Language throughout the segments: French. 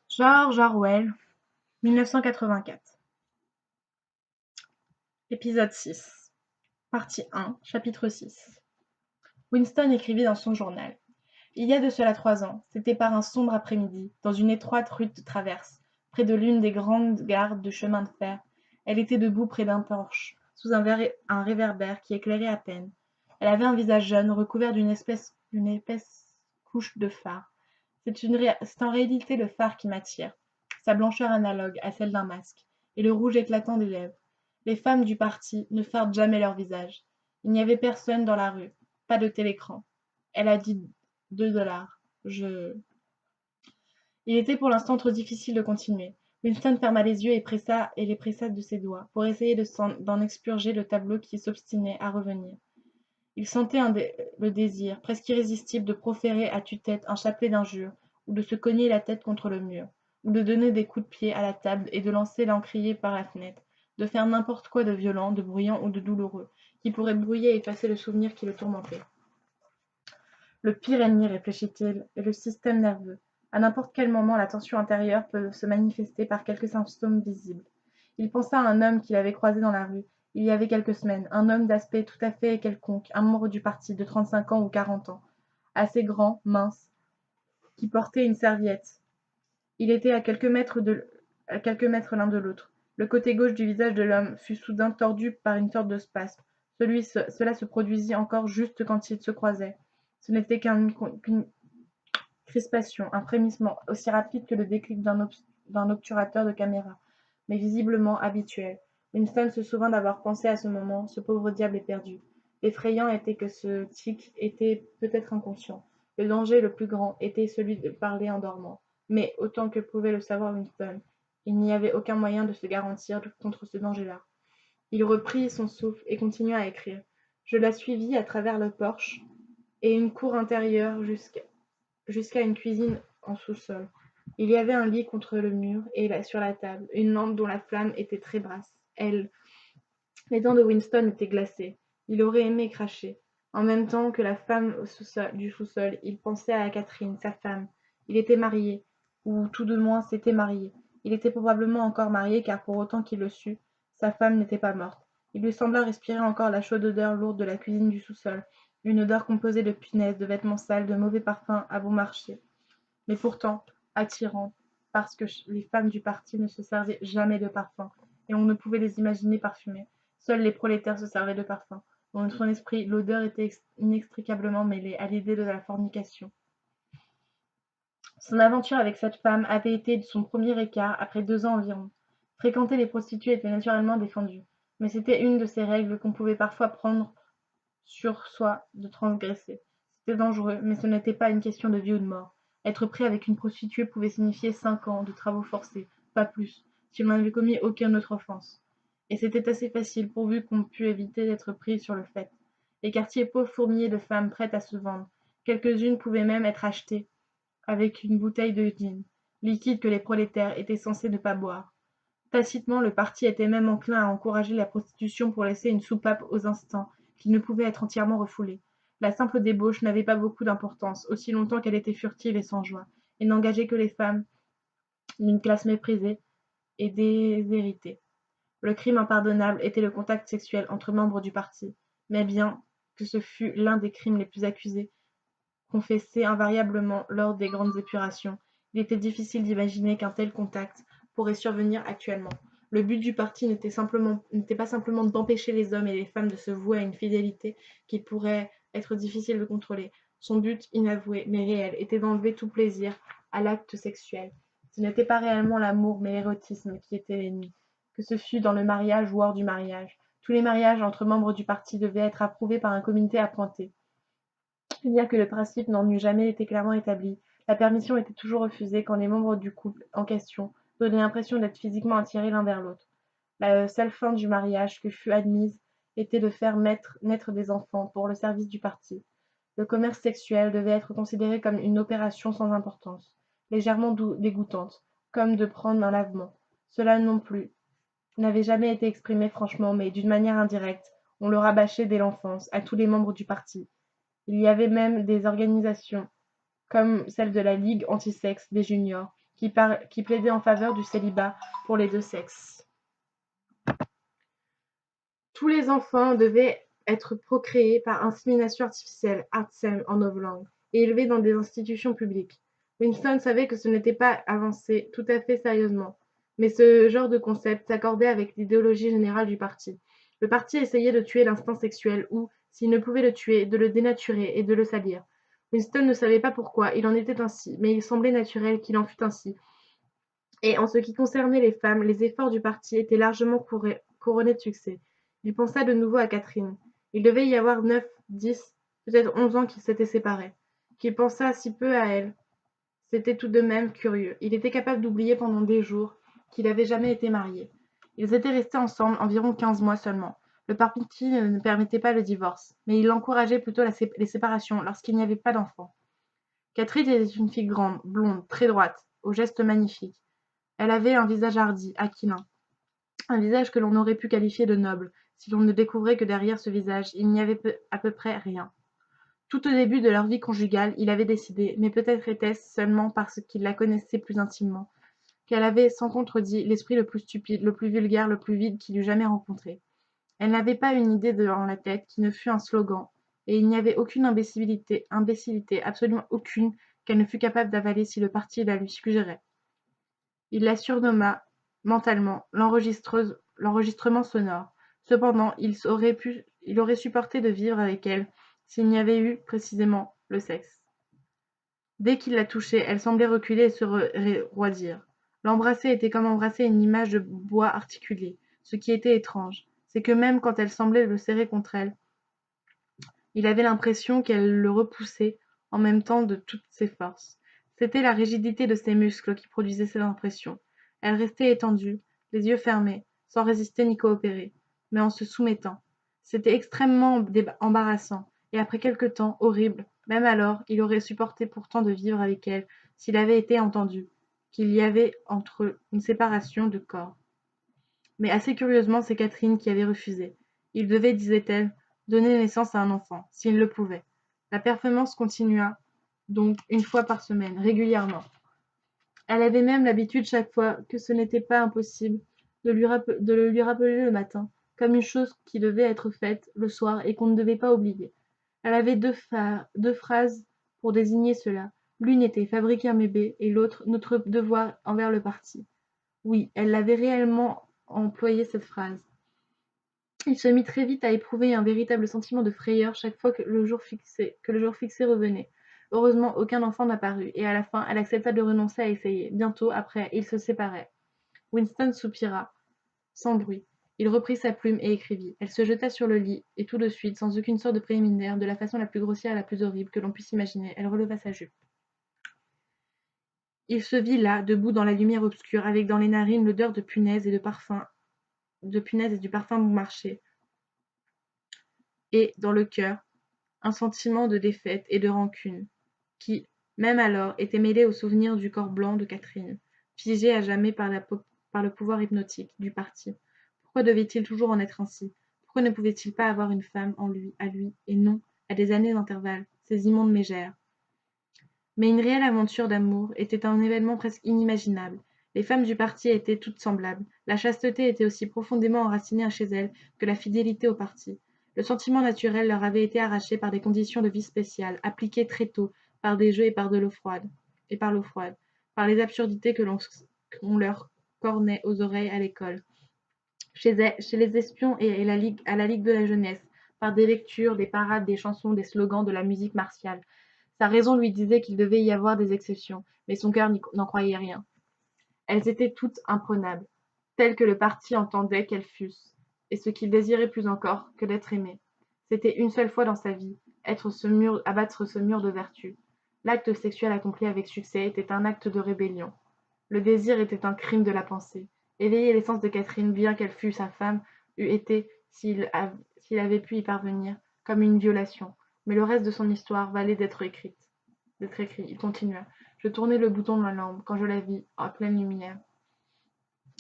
George Orwell, 1984. Épisode 6. Partie 1, chapitre 6. Winston écrivait dans son journal. Il y a de cela 3 ans, c'était par un sombre après-midi, dans une étroite rue de traverse, près de l'une des grandes gares de chemin de fer. Elle était debout près d'un porche, sous un réverbère qui éclairait à peine. Elle avait un visage jeune, recouvert d'une épaisse couche de fard. C'est en réalité le phare qui m'attire, sa blancheur analogue à celle d'un masque, et le rouge éclatant des lèvres. Les femmes du parti ne fardent jamais leur visage. Il n'y avait personne dans la rue, pas de télécran. Elle a dit 2 $. Il était pour l'instant trop difficile de continuer. Winston ferma les yeux et les pressa de ses doigts, pour essayer d'en expurger le tableau qui s'obstinait à revenir. Il sentait le désir, presque irrésistible, de proférer à tue-tête un chapelet d'injures, ou de se cogner la tête contre le mur, ou de donner des coups de pied à la table et de lancer l'encrier par la fenêtre, de faire n'importe quoi de violent, de bruyant ou de douloureux, qui pourrait brouiller et effacer le souvenir qui le tourmentait. Le pire ennemi, réfléchit-il, est le système nerveux. À n'importe quel moment, la tension intérieure peut se manifester par quelques symptômes visibles. Il pensa à un homme qu'il avait croisé dans la rue, il y avait quelques semaines, un homme d'aspect tout à fait quelconque, un membre du parti, de 35 ans ou 40 ans, assez grand, mince, qui portait une serviette. Il était à quelques mètres l'un de l'autre. Le côté gauche du visage de l'homme fut soudain tordu par une sorte de spasme. Cela se produisit encore juste quand ils se croisaient. Ce n'était qu'une crispation, un frémissement, aussi rapide que le déclic d'un obturateur de caméra, mais visiblement habituel. Winston se souvint d'avoir pensé à ce moment: ce pauvre diable est perdu. L'effrayant était que ce tic était peut-être inconscient. Le danger le plus grand était celui de parler en dormant. Mais, autant que pouvait le savoir Winston, il n'y avait aucun moyen de se garantir contre ce danger-là. Il reprit son souffle et continua à écrire. Je la suivis à travers le porche et une cour intérieure jusqu'à une cuisine en sous-sol. Il y avait un lit contre le mur et sur la table, une lampe dont la flamme était très basse. Les dents de Winston étaient glacées. Il aurait aimé cracher. En même temps que la femme du sous-sol, il pensait à Catherine, sa femme. Il était marié, ou tout de moins s'était marié. Il était probablement encore marié, car pour autant qu'il le sût, sa femme n'était pas morte. Il lui sembla respirer encore la chaude odeur lourde de la cuisine du sous-sol, une odeur composée de punaises, de vêtements sales, de mauvais parfums à bon marché, mais pourtant attirante, parce que les femmes du parti ne se servaient jamais de parfum, et on ne pouvait les imaginer parfumées. Seuls les prolétaires se servaient de parfum. Dans son esprit, l'odeur était inextricablement mêlée à l'idée de la fornication. Son aventure avec cette femme avait été son premier écart après 2 ans environ. Fréquenter les prostituées était naturellement défendu, mais c'était une de ces règles qu'on pouvait parfois prendre sur soi de transgresser. C'était dangereux, mais ce n'était pas une question de vie ou de mort. Être pris avec une prostituée pouvait signifier 5 ans de travaux forcés, pas plus, si l'on n'avait commis aucune autre offense. Et c'était assez facile, pourvu qu'on pût éviter d'être pris sur le fait. Les quartiers pauvres fourmillaient de femmes prêtes à se vendre. Quelques-unes pouvaient même être achetées avec une bouteille de gin, liquide que les prolétaires étaient censés ne pas boire. Tacitement, le parti était même enclin à encourager la prostitution pour laisser une soupape aux instants qui ne pouvaient être entièrement refoulés. La simple débauche n'avait pas beaucoup d'importance, aussi longtemps qu'elle était furtive et sans joie, et n'engageait que les femmes d'une classe méprisée et déshéritée. Le crime impardonnable était le contact sexuel entre membres du parti, mais bien que ce fût l'un des crimes les plus accusés, confessé invariablement lors des grandes épurations, il était difficile d'imaginer qu'un tel contact pourrait survenir actuellement. Le but du parti n'était pas simplement d'empêcher les hommes et les femmes de se vouer à une fidélité qu'il pourrait être difficile de contrôler. Son but, inavoué mais réel, était d'enlever tout plaisir à l'acte sexuel. Ce n'était pas réellement l'amour mais l'érotisme qui était l'ennemi, que ce fût dans le mariage ou hors du mariage. Tous les mariages entre membres du parti devaient être approuvés par un comité appointé. Bien que le principe n'en eût jamais été clairement établi, la permission était toujours refusée quand les membres du couple en question donnaient l'impression d'être physiquement attirés l'un vers l'autre. La seule fin du mariage que fut admise était de faire naître des enfants pour le service du parti. Le commerce sexuel devait être considéré comme une opération sans importance, légèrement dégoûtante, comme de prendre un lavement. Cela non plus n'avait jamais été exprimé franchement, mais d'une manière indirecte, on le rabâchait dès l'enfance à tous les membres du parti. Il y avait même des organisations, comme celle de la Ligue anti-sexe des juniors, qui plaidait en faveur du célibat pour les deux sexes. Tous les enfants devaient être procréés par insémination artificielle, Artsem en novlangue, et élevés dans des institutions publiques. Winston savait que ce n'était pas avancé tout à fait sérieusement, mais ce genre de concept s'accordait avec l'idéologie générale du parti. Le parti essayait de tuer l'instinct sexuel ou, s'il ne pouvait le tuer, de le dénaturer et de le salir. Winston ne savait pas pourquoi il en était ainsi, mais il semblait naturel qu'il en fût ainsi. Et en ce qui concernait les femmes, les efforts du parti étaient largement couronnés de succès. Il pensa de nouveau à Catherine. Il devait y avoir 9, 10, peut-être 11 ans qu'ils s'étaient séparés. Qu'il pensât si peu à elle, c'était tout de même curieux. Il était capable d'oublier pendant des jours qu'il avait jamais été marié. Ils étaient restés ensemble environ 15 mois seulement. Le parti ne permettait pas le divorce, mais il encourageait plutôt les séparations lorsqu'il n'y avait pas d'enfants. Catherine était une fille grande, blonde, très droite, aux gestes magnifiques. Elle avait un visage hardi, aquilin, un visage que l'on aurait pu qualifier de noble, si l'on ne découvrait que derrière ce visage il n'y avait à peu près rien. Tout au début de leur vie conjugale, il avait décidé, mais peut-être était-ce seulement parce qu'il la connaissait plus intimement, qu'elle avait, sans contredit, l'esprit le plus stupide, le plus vulgaire, le plus vide qu'il eût jamais rencontré. Elle n'avait pas une idée dans la tête qui ne fût un slogan, et il n'y avait aucune imbécilité, absolument aucune, qu'elle ne fût capable d'avaler si le parti la lui suggérait. Il la surnomma, mentalement, l'enregistrement sonore. Cependant, il aurait supporté de vivre avec elle s'il n'y avait eu, précisément, le sexe. Dès qu'il la touchait, elle semblait reculer et se roidir. L'embrasser était comme embrasser une image de bois articulé. Ce qui était étrange, c'est que même quand elle semblait le serrer contre elle, il avait l'impression qu'elle le repoussait en même temps de toutes ses forces. C'était la rigidité de ses muscles qui produisait cette impression. Elle restait étendue, les yeux fermés, sans résister ni coopérer, mais en se soumettant. C'était extrêmement embarrassant, et après quelque temps, horrible. Même alors, il aurait supporté pourtant de vivre avec elle, s'il avait été entendu, qu'il y avait entre eux une séparation de corps. Mais assez curieusement, c'est Catherine qui avait refusé. Il devait, disait-elle, donner naissance à un enfant, s'il le pouvait. La performance continua donc une fois par semaine, régulièrement. Elle avait même l'habitude chaque fois que ce n'était pas impossible de le lui rappeler le matin, comme une chose qui devait être faite le soir et qu'on ne devait pas oublier. Elle avait deux phrases pour désigner cela. L'une était fabriquer un bébé et l'autre notre devoir envers le parti. Oui, elle l'avait réellement employé cette phrase. Il se mit très vite à éprouver un véritable sentiment de frayeur chaque fois que le jour fixé revenait. Heureusement, aucun enfant n'apparut, et à la fin, elle accepta de renoncer à essayer. Bientôt, après, ils se séparaient. Winston soupira, sans bruit. Il reprit sa plume et écrivit. Elle se jeta sur le lit, et tout de suite, sans aucune sorte de préliminaire, de la façon la plus grossière et la plus horrible que l'on puisse imaginer, elle releva sa jupe. Il se vit là, debout dans la lumière obscure, avec dans les narines l'odeur de punaise et du parfum bon marché, et, dans le cœur, un sentiment de défaite et de rancune, qui, même alors, était mêlé au souvenir du corps blanc de Catherine, figé à jamais par le pouvoir hypnotique du parti. Pourquoi devait-il toujours en être ainsi? Pourquoi ne pouvait-il pas avoir une femme à lui, et non, à des années d'intervalle, ces immondes mégères? Mais une réelle aventure d'amour était un événement presque inimaginable. Les femmes du parti étaient toutes semblables. La chasteté était aussi profondément enracinée chez elles que la fidélité au parti. Le sentiment naturel leur avait été arraché par des conditions de vie spéciales, appliquées très tôt, par des jeux et par l'eau froide, par les absurdités qu'on leur cornait aux oreilles à l'école, chez les espions et à la Ligue de la jeunesse, par des lectures, des parades, des chansons, des slogans, de la musique martiale. Sa raison lui disait qu'il devait y avoir des exceptions, mais son cœur n'en croyait rien. Elles étaient toutes imprenables, telles que le parti entendait qu'elles fussent, et ce qu'il désirait plus encore que d'être aimé. C'était une seule fois dans sa vie, abattre ce mur de vertu. L'acte sexuel accompli avec succès était un acte de rébellion. Le désir était un crime de la pensée. Éveiller l'essence de Catherine, bien qu'elle fût sa femme, eût été, s'il avait pu y parvenir, comme une violation. Mais le reste de son histoire valait d'être écrit. Il continua. Je tournai le bouton de la lampe, quand je la vis, en pleine lumière.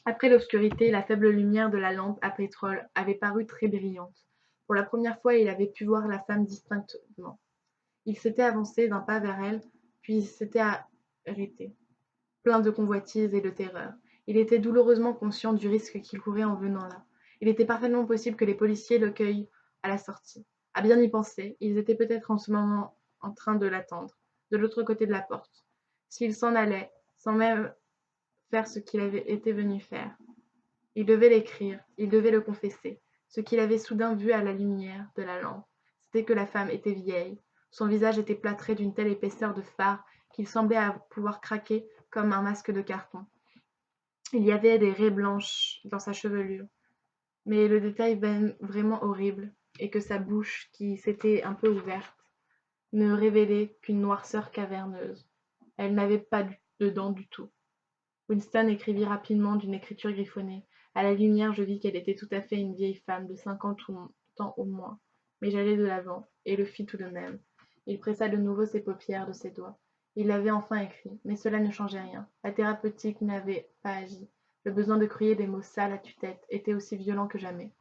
Après l'obscurité, la faible lumière de la lampe à pétrole avait paru très brillante. Pour la première fois, il avait pu voir la femme distinctement. Il s'était avancé d'un pas vers elle, puis s'était arrêté. plein de convoitise et de terreur. Il était douloureusement conscient du risque qu'il courait en venant là. Il était parfaitement possible que les policiers le cueillent à la sortie. À bien y penser, ils étaient peut-être en ce moment en train de l'attendre, de l'autre côté de la porte. S'il s'en allait, sans même faire ce qu'il avait été venu faire. Il devait l'écrire, il devait le confesser. Ce qu'il avait soudain vu à la lumière de la lampe, c'était que la femme était vieille. Son visage était plâtré d'une telle épaisseur de fard qu'il semblait pouvoir craquer comme un masque de carton. Il y avait des raies blanches dans sa chevelure, mais le détail vraiment horrible est que sa bouche, qui s'était un peu ouverte, ne révélait qu'une noirceur caverneuse. Elle n'avait pas de dents du tout. Winston écrivit rapidement d'une écriture griffonnée. À la lumière, je vis qu'elle était tout à fait une vieille femme de 50 ans au moins. Mais j'allai de l'avant, et le fit tout de même. Il pressa de nouveau ses paupières de ses doigts. Il l'avait enfin écrit, mais cela ne changeait rien. La thérapeutique n'avait pas agi. Le besoin de crier des mots sales à tue-tête était aussi violent que jamais.